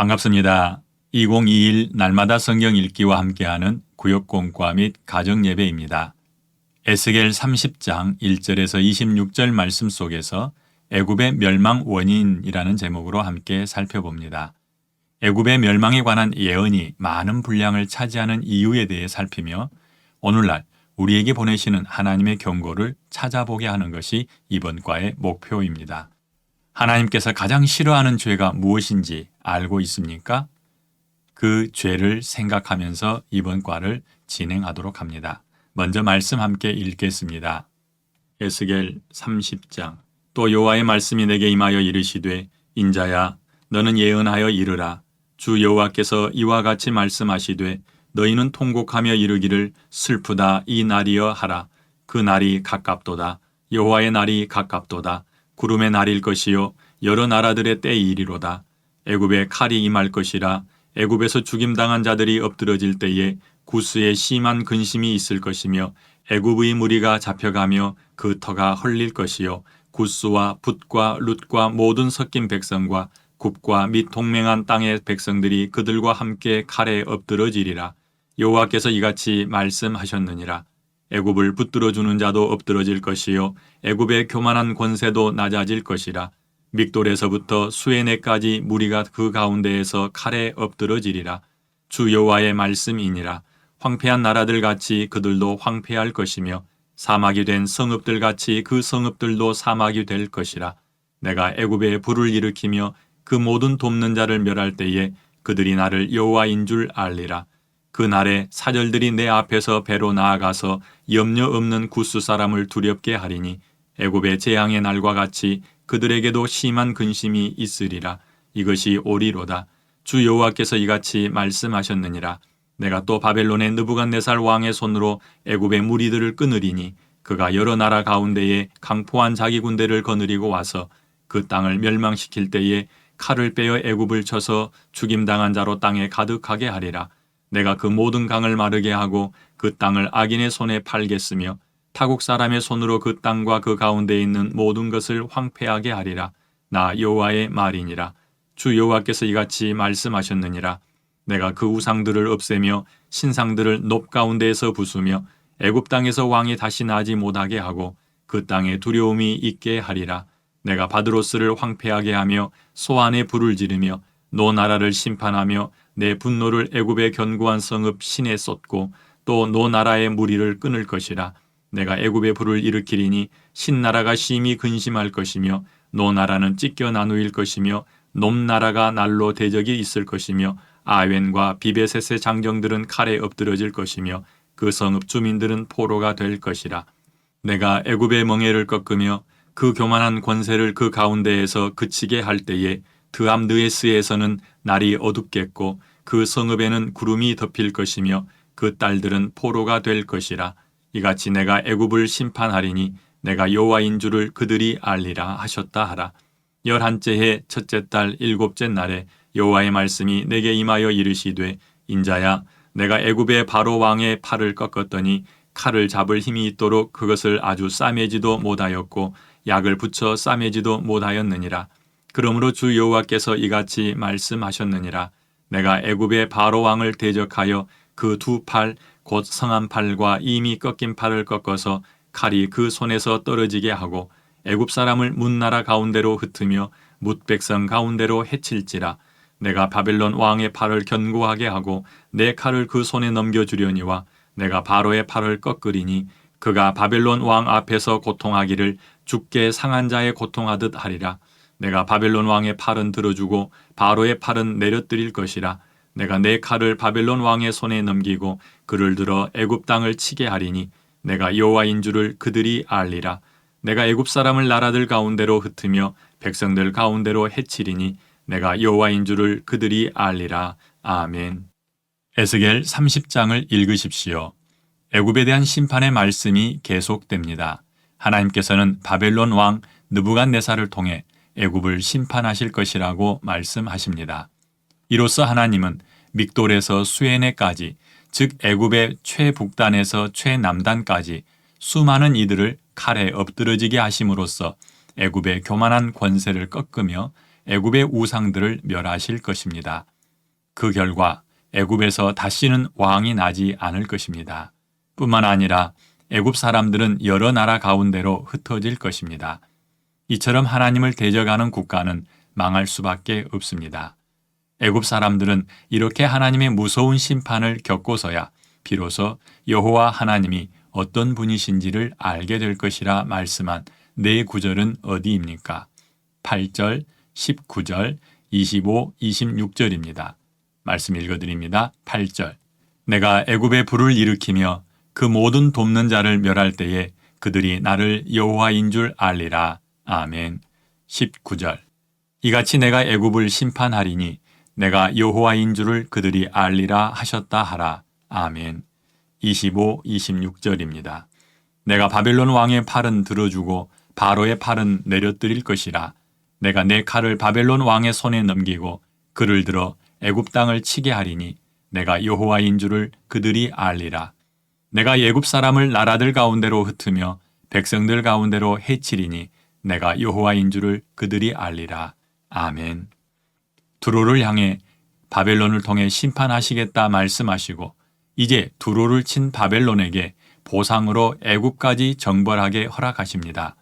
반갑습니다. 2021 날마다 성경 읽기와 함께하는 구역공과 및 가정예배입니다. 에스겔 30장 1절에서 26절 말씀 속에서 애굽의 멸망 원인이라는 제목으로 함께 살펴봅니다. 애굽의 멸망에 관한 예언이 많은 분량을 차지하는 이유에 대해 살피며 오늘날 우리에게 보내시는 하나님의 경고를 찾아보게 하는 것이 이번 과의 목표입니다. 하나님께서 가장 싫어하는 죄가 무엇인지 알고 있습니까? 그 죄를 생각하면서 이번 과를 진행하도록 합니다. 먼저 말씀 함께 읽겠습니다. 에스겔 30장. 또 여호와의 말씀이 내게 임하여 이르시되 인자야 너는 예언하여 이르라. 주 여호와께서 이와 같이 말씀하시되 너희는 통곡하며 이르기를 슬프다 이 날이여 하라. 그 날이 가깝도다. 여호와의 날이 가깝도다. 구름의 날일 것이요 여러 나라들의 때이리로다. 애굽에 칼이 임할 것이라. 애굽에서 죽임당한 자들이 엎드러질 때에 구스에 심한 근심이 있을 것이며 애굽의 무리가 잡혀가며 그 터가 헐릴 것이요 구스와 붓과 룻과 모든 섞인 백성과 굽과 및 동맹한 땅의 백성들이 그들과 함께 칼에 엎드러지리라. 여호와께서 이같이 말씀하셨느니라. 애굽을 붙들어 주는 자도 엎드러질 것이요 애굽의 교만한 권세도 낮아질 것이라. 믹돌에서부터 수에네까지 무리가 그 가운데에서 칼에 엎드러지리라. 주 여호와의 말씀이니라. 황폐한 나라들 같이 그들도 황폐할 것이며 사막이 된 성읍들 같이 그 성읍들도 사막이 될 것이라. 내가 애굽에 불을 일으키며 그 모든 돕는 자를 멸할 때에 그들이 나를 여호와인 줄 알리라. 그 날에 사절들이 내 앞에서 배로 나아가서 염려 없는 구스 사람을 두렵게 하리니 애굽의 재앙의 날과 같이 그들에게도 심한 근심이 있으리라. 이것이 오리로다. 주 여호와께서 이같이 말씀하셨느니라. 내가 또 바벨론의 느부갓네살 왕의 손으로 애굽의 무리들을 끊으리니 그가 여러 나라 가운데에 강포한 자기 군대를 거느리고 와서 그 땅을 멸망시킬 때에 칼을 빼어 애굽을 쳐서 죽임당한 자로 땅에 가득하게 하리라. 내가 그 모든 강을 마르게 하고 그 땅을 악인의 손에 팔겠으며 타국 사람의 손으로 그 땅과 그 가운데에 있는 모든 것을 황폐하게 하리라. 나 여호와의 말이니라. 주 여호와께서 이같이 말씀하셨느니라. 내가 그 우상들을 없애며 신상들을 높 가운데에서 부수며 애굽 땅에서 왕이 다시 나지 못하게 하고 그 땅에 두려움이 있게 하리라. 내가 바드로스를 황폐하게 하며 소안에 불을 지르며 노 나라를 심판하며 내 분노를 애굽의 견고한 성읍 신에 쏟고 또 노 나라의 무리를 끊을 것이라. 내가 애굽의 불을 일으키리니 신나라가 심히 근심할 것이며 노 나라는 찢겨 나누일 것이며 놈 나라가 날로 대적이 있을 것이며 아웬과 비베셋의 장정들은 칼에 엎드러질 것이며 그 성읍 주민들은 포로가 될 것이라. 내가 애굽의 멍에를 꺾으며 그 교만한 권세를 그 가운데에서 그치게 할 때에 드암드에스에서는 날이 어둡겠고 그 성읍에는 구름이 덮일 것이며 그 딸들은 포로가 될 것이라. 이같이 내가 애굽을 심판하리니 내가 여호와인 줄을 그들이 알리라 하셨다 하라. 11째 해 첫째 달 7째 날에 여호와의 말씀이 내게 임하여 이르시되 인자야 내가 애굽의 바로 왕의 팔을 꺾었더니 칼을 잡을 힘이 있도록 그것을 아주 싸매지도 못하였고 약을 붙여 싸매지도 못하였느니라. 그러므로 주 여호와께서 이같이 말씀하셨느니라. 내가 애굽의 바로 왕을 대적하여 그 두 팔 곧 성한 팔과 이미 꺾인 팔을 꺾어서 칼이 그 손에서 떨어지게 하고 애굽 사람을 뭇나라 가운데로 흩으며 뭇백성 가운데로 해칠지라. 내가 바벨론 왕의 팔을 견고하게 하고 내 칼을 그 손에 넘겨주려니와 내가 바로의 팔을 꺾으리니 그가 바벨론 왕 앞에서 고통하기를 죽게 상한 자의 고통하듯 하리라. 내가 바벨론 왕의 팔은 들어주고 바로의 팔은 내려뜨릴 것이라. 내가 내 칼을 바벨론 왕의 손에 넘기고 그를 들어 애굽 땅을 치게 하리니 내가 여호와인 줄을 그들이 알리라. 내가 애굽 사람을 나라들 가운데로 흩으며 백성들 가운데로 해치리니 내가 여호와인 줄을 그들이 알리라. 아멘. 에스겔 30장을 읽으십시오. 애굽에 대한 심판의 말씀이 계속됩니다. 하나님께서는 바벨론 왕 느부갓네살을 통해 애굽을 심판하실 것이라고 말씀하십니다. 이로써 하나님은 믹돌에서 수에네까지 즉 애굽의 최북단에서 최남단까지 수많은 이들을 칼에 엎드러지게 하심으로써 애굽의 교만한 권세를 꺾으며 애굽의 우상들을 멸하실 것입니다. 그 결과 애굽에서 다시는 왕이 나지 않을 것입니다. 뿐만 아니라 애굽 사람들은 여러 나라 가운데로 흩어질 것입니다. 이처럼 하나님을 대적하는 국가는 망할 수밖에 없습니다. 애굽 사람들은 이렇게 하나님의 무서운 심판을 겪고서야 비로소 여호와 하나님이 어떤 분이신지를 알게 될 것이라 말씀한 네 구절은 어디입니까? 8절, 19절, 25, 26절입니다. 말씀 읽어드립니다. 8절. 내가 애굽에 불을 일으키며 그 모든 돕는 자를 멸할 때에 그들이 나를 여호와인 줄 알리라. 아멘. 19절. 이같이 내가 애굽을 심판하리니 내가 여호와인 줄을 그들이 알리라 하셨다 하라. 아멘. 25, 26절입니다. 내가 바벨론 왕의 팔은 들어주고 바로의 팔은 내려뜨릴 것이라. 내가 내 칼을 바벨론 왕의 손에 넘기고 그를 들어 애굽 땅을 치게 하리니 내가 여호와인 줄을 그들이 알리라. 내가 애굽 사람을 나라들 가운데로 흩으며 백성들 가운데로 해치리니 내가 여호와인 줄을 그들이 알리라. 아멘. 두로를 향해 바벨론을 통해 심판하시겠다 말씀하시고 이제 두로를 친 바벨론에게 보상으로 애굽까지 정벌하게 허락하십니다.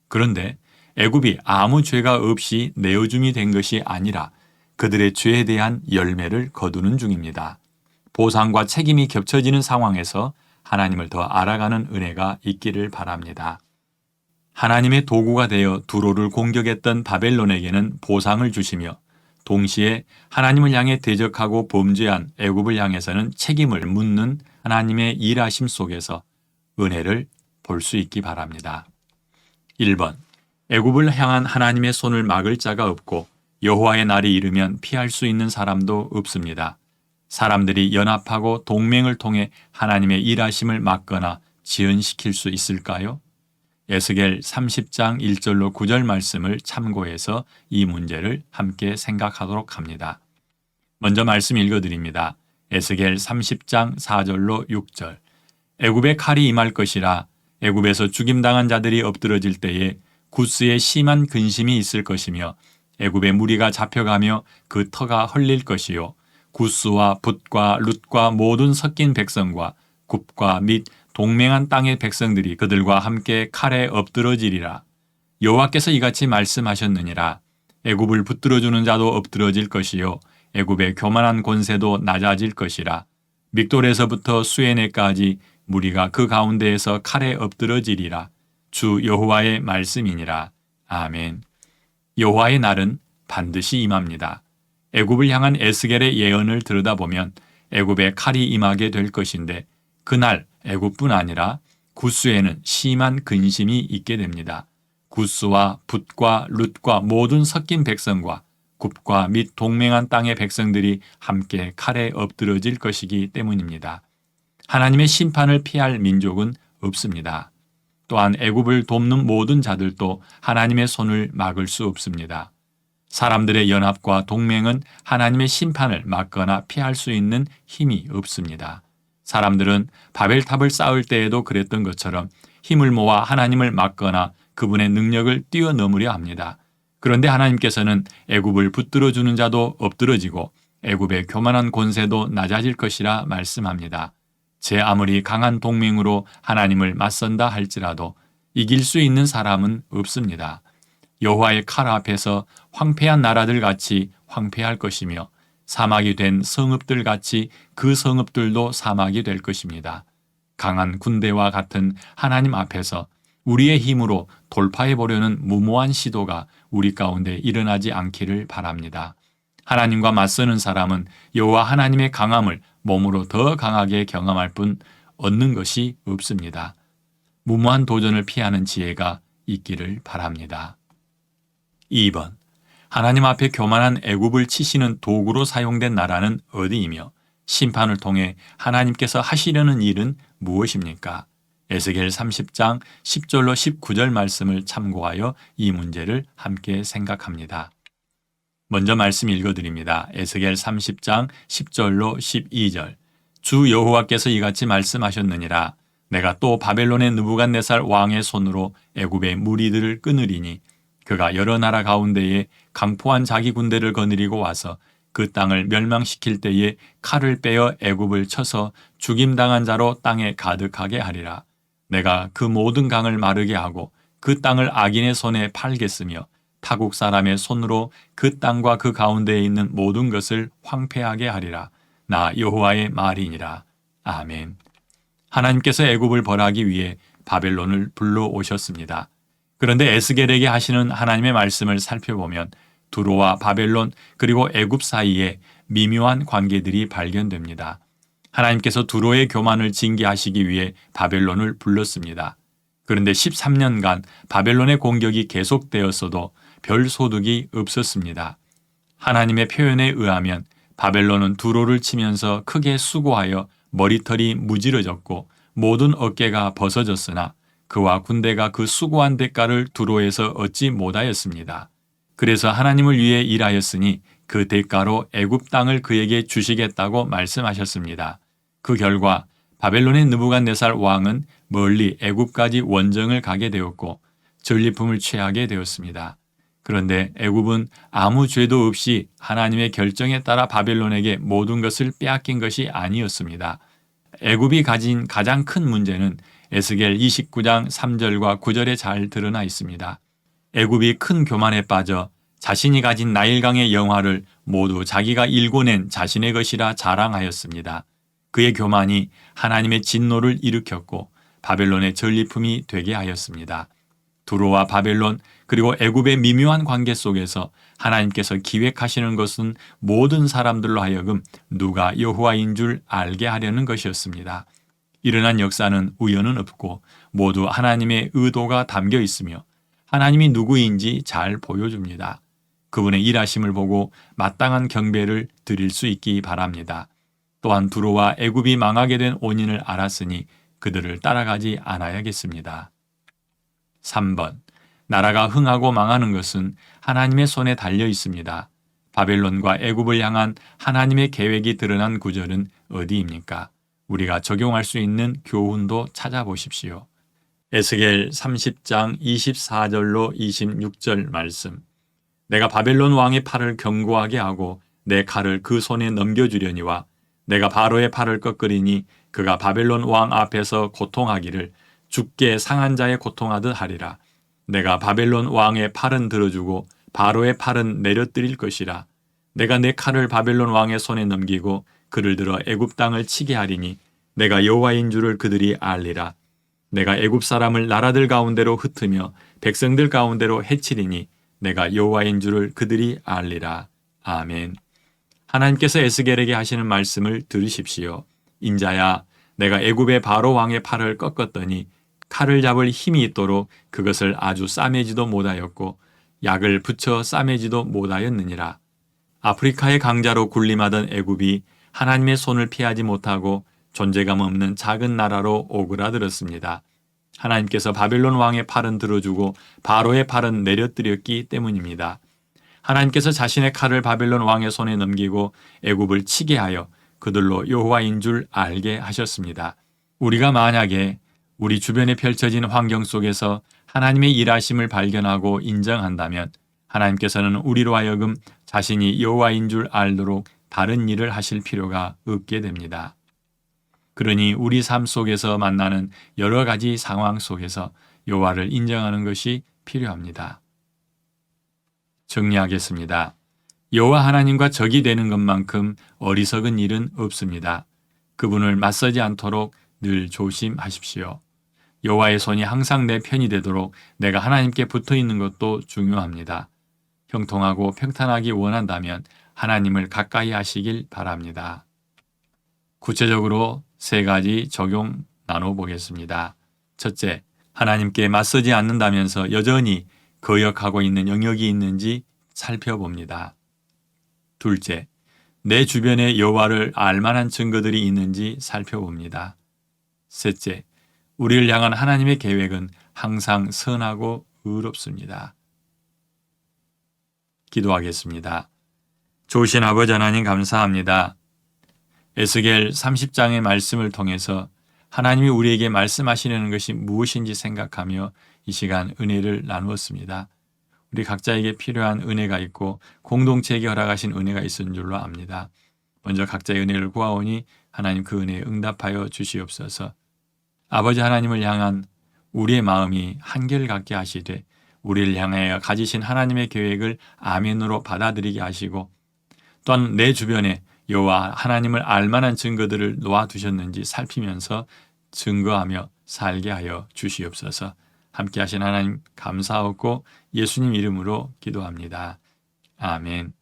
그런데 애굽이 아무 죄가 없이 내어줌이 된 것이 아니라 그들의 죄에 대한 열매를 거두는 중입니다. 보상과 책임이 겹쳐지는 상황에서 하나님을 더 알아가는 은혜가 있기를 바랍니다. 하나님의 도구가 되어 두로를 공격했던 바벨론에게는 보상을 주시며 동시에 하나님을 향해 대적하고 범죄한 애굽을 향해서는 책임을 묻는 하나님의 일하심 속에서 은혜를 볼 수 있기 바랍니다. 1번. 애굽을 향한 하나님의 손을 막을 자가 없고 여호와의 날이 이르면 피할 수 있는 사람도 없습니다. 사람들이 연합하고 동맹을 통해 하나님의 일하심을 막거나 지연시킬 수 있을까요? 에스겔 30장 1절로 9절 말씀을 참고해서 이 문제를 함께 생각하도록 합니다. 먼저 말씀 읽어드립니다. 에스겔 30장 4절로 6절. 애굽의 칼이 임할 것이라. 애굽에서 죽임당한 자들이 엎드러질 때에 구스에 심한 근심이 있을 것이며 애굽의 무리가 잡혀가며 그 터가 헐릴 것이요 구스와 붓과 룻과 모든 섞인 백성과 굽과 및 동맹한 땅의 백성들이 그들과 함께 칼에 엎드러지리라. 여호와께서 이같이 말씀하셨느니라. 애굽을 붙들어주는 자도 엎드러질 것이요 애굽의 교만한 권세도 낮아질 것이라. 믹돌에서부터 수에네까지 무리가 그 가운데에서 칼에 엎드러지리라. 주 여호와의 말씀이니라. 아멘. 여호와의 날은 반드시 임합니다. 애굽을 향한 에스겔의 예언을 들여다보면 애굽에 칼이 임하게 될 것인데 그날 애굽뿐 아니라 구스에는 심한 근심이 있게 됩니다. 구스와 붓과 룻과 모든 섞인 백성과 굽과 및 동맹한 땅의 백성들이 함께 칼에 엎드러질 것이기 때문입니다. 하나님의 심판을 피할 민족은 없습니다. 또한 애굽을 돕는 모든 자들도 하나님의 손을 막을 수 없습니다. 사람들의 연합과 동맹은 하나님의 심판을 막거나 피할 수 있는 힘이 없습니다. 사람들은 바벨탑을 쌓을 때에도 그랬던 것처럼 힘을 모아 하나님을 막거나 그분의 능력을 뛰어넘으려 합니다. 그런데 하나님께서는 애굽을 붙들어주는 자도 엎드러지고 애굽의 교만한 권세도 낮아질 것이라 말씀합니다. 제 아무리 강한 동맹으로 하나님을 맞선다 할지라도 이길 수 있는 사람은 없습니다. 여호와의 칼 앞에서 황폐한 나라들 같이 황폐할 것이며 사막이 된 성읍들 같이 그 성읍들도 사막이 될 것입니다. 강한 군대와 같은 하나님 앞에서 우리의 힘으로 돌파해 보려는 무모한 시도가 우리 가운데 일어나지 않기를 바랍니다. 하나님과 맞서는 사람은 여호와 하나님의 강함을 몸으로 더 강하게 경험할 뿐 얻는 것이 없습니다. 무모한 도전을 피하는 지혜가 있기를 바랍니다. 2번. 하나님 앞에 교만한 애굽을 치시는 도구로 사용된 나라는 어디이며 심판을 통해 하나님께서 하시려는 일은 무엇입니까? 에스겔 30장 10절로 19절 말씀을 참고하여 이 문제를 함께 생각합니다. 먼저 말씀 읽어드립니다. 에스겔 30장 10절로 12절. 주 여호와께서 이같이 말씀하셨느니라. 내가 또 바벨론의 느부갓네살 왕의 손으로 애굽의 무리들을 끊으리니 그가 여러 나라 가운데에 강포한 자기 군대를 거느리고 와서 그 땅을 멸망시킬 때에 칼을 빼어 애굽을 쳐서 죽임당한 자로 땅에 가득하게 하리라. 내가 그 모든 강을 마르게 하고 그 땅을 악인의 손에 팔겠으며 타국 사람의 손으로 그 땅과 그 가운데에 있는 모든 것을 황폐하게 하리라. 나 여호와의 말이니라. 아멘. 하나님께서 애굽을 벌하기 위해 바벨론을 불러오셨습니다. 그런데 에스겔에게 하시는 하나님의 말씀을 살펴보면 두로와 바벨론 그리고 애굽 사이에 미묘한 관계들이 발견됩니다. 하나님께서 두로의 교만을 징계하시기 위해 바벨론을 불렀습니다. 그런데 13년간 바벨론의 공격이 계속되었어도 별 소득이 없었습니다. 하나님의 표현에 의하면 바벨론은 두로를 치면서 크게 수고하여 머리털이 무지러졌고 모든 어깨가 벗어졌으나 그와 군대가 그 수고한 대가를 두로에서 얻지 못하였습니다. 그래서 하나님을 위해 일하였으니 그 대가로 애굽 땅을 그에게 주시겠다고 말씀하셨습니다. 그 결과 바벨론의 느부갓네살 왕은 멀리 애굽까지 원정을 가게 되었고 전리품을 취하게 되었습니다. 그런데 애굽은 아무 죄도 없이 하나님의 결정에 따라 바벨론에게 모든 것을 빼앗긴 것이 아니었습니다. 애굽이 가진 가장 큰 문제는 에스겔 29장 3절과 9절에 잘 드러나 있습니다. 애굽이 큰 교만에 빠져 자신이 가진 나일강의 영화를 모두 자기가 일궈낸 자신의 것이라 자랑하였습니다. 그의 교만이 하나님의 진노를 일으켰고 바벨론의 전리품이 되게 하였습니다. 두로와 바벨론 그리고 애굽의 미묘한 관계 속에서 하나님께서 기획하시는 것은 모든 사람들로 하여금 누가 여호와인 줄 알게 하려는 것이었습니다. 일어난 역사는 우연은 없고 모두 하나님의 의도가 담겨 있으며 하나님이 누구인지 잘 보여줍니다. 그분의 일하심을 보고 마땅한 경배를 드릴 수 있기 바랍니다. 또한 두로와 애굽이 망하게 된 원인을 알았으니 그들을 따라가지 않아야겠습니다. 3번. 나라가 흥하고 망하는 것은 하나님의 손에 달려 있습니다. 바벨론과 애굽을 향한 하나님의 계획이 드러난 구절은 어디입니까? 우리가 적용할 수 있는 교훈도 찾아보십시오. 에스겔 30장 24절로 26절 말씀. 내가 바벨론 왕의 팔을 견고하게 하고 내 칼을 그 손에 넘겨주려니와 내가 바로의 팔을 꺾으리니 그가 바벨론 왕 앞에서 고통하기를 죽게 상한 자의 고통하듯 하리라. 내가 바벨론 왕의 팔은 들어주고 바로의 팔은 내려뜨릴 것이라. 내가 내 칼을 바벨론 왕의 손에 넘기고 그를 들어 애굽 땅을 치게 하리니 내가 여호와인 줄을 그들이 알리라. 내가 애굽 사람을 나라들 가운데로 흩으며 백성들 가운데로 해치리니 내가 여호와인 줄을 그들이 알리라. 아멘. 하나님께서 에스겔에게 하시는 말씀을 들으십시오. 인자야, 내가 애굽의 바로 왕의 팔을 꺾었더니 칼을 잡을 힘이 있도록 그것을 아주 싸매지도 못하였고 약을 붙여 싸매지도 못하였느니라. 아프리카의 강자로 군림하던 애굽이 하나님의 손을 피하지 못하고 존재감 없는 작은 나라로 오그라들었습니다. 하나님께서 바벨론 왕의 팔은 들어주고 바로의 팔은 내려뜨렸기 때문입니다. 하나님께서 자신의 칼을 바벨론 왕의 손에 넘기고 애굽을 치게 하여 그들로 여호와인 줄 알게 하셨습니다. 우리가 만약에 우리 주변에 펼쳐진 환경 속에서 하나님의 일하심을 발견하고 인정한다면 하나님께서는 우리로 하여금 자신이 여호와인 줄 알도록 다른 일을 하실 필요가 없게 됩니다. 그러니 우리 삶 속에서 만나는 여러 가지 상황 속에서 여호와를 인정하는 것이 필요합니다. 정리하겠습니다. 여호와 하나님과 적이 되는 것만큼 어리석은 일은 없습니다. 그분을 맞서지 않도록 늘 조심하십시오. 여호와의 손이 항상 내 편이 되도록 내가 하나님께 붙어 있는 것도 중요합니다. 형통하고 평탄하기 원한다면 하나님을 가까이 하시길 바랍니다. 구체적으로 3가지 적용 나눠보겠습니다. 첫째, 하나님께 맞서지 않는다면서 여전히 거역하고 있는 영역이 있는지 살펴봅니다. 둘째, 내 주변에 여호와를 알만한 증거들이 있는지 살펴봅니다. 셋째, 우리를 향한 하나님의 계획은 항상 선하고 의롭습니다. 기도하겠습니다. 좋으신 아버지 하나님 감사합니다. 에스겔 30장의 말씀을 통해서 하나님이 우리에게 말씀하시려는 것이 무엇인지 생각하며 이 시간 은혜를 나누었습니다. 우리 각자에게 필요한 은혜가 있고 공동체에게 허락하신 은혜가 있은 줄로 압니다. 먼저 각자의 은혜를 구하오니 하나님 그 은혜에 응답하여 주시옵소서. 아버지 하나님을 향한 우리의 마음이 한결같게 하시되 우리를 향하여 가지신 하나님의 계획을 아멘으로 받아들이게 하시고 또한 내 주변에 여호와 하나님을 알만한 증거들을 놓아두셨는지 살피면서 증거하며 살게 하여 주시옵소서. 함께 하신 하나님 감사하고 예수님 이름으로 기도합니다. 아멘.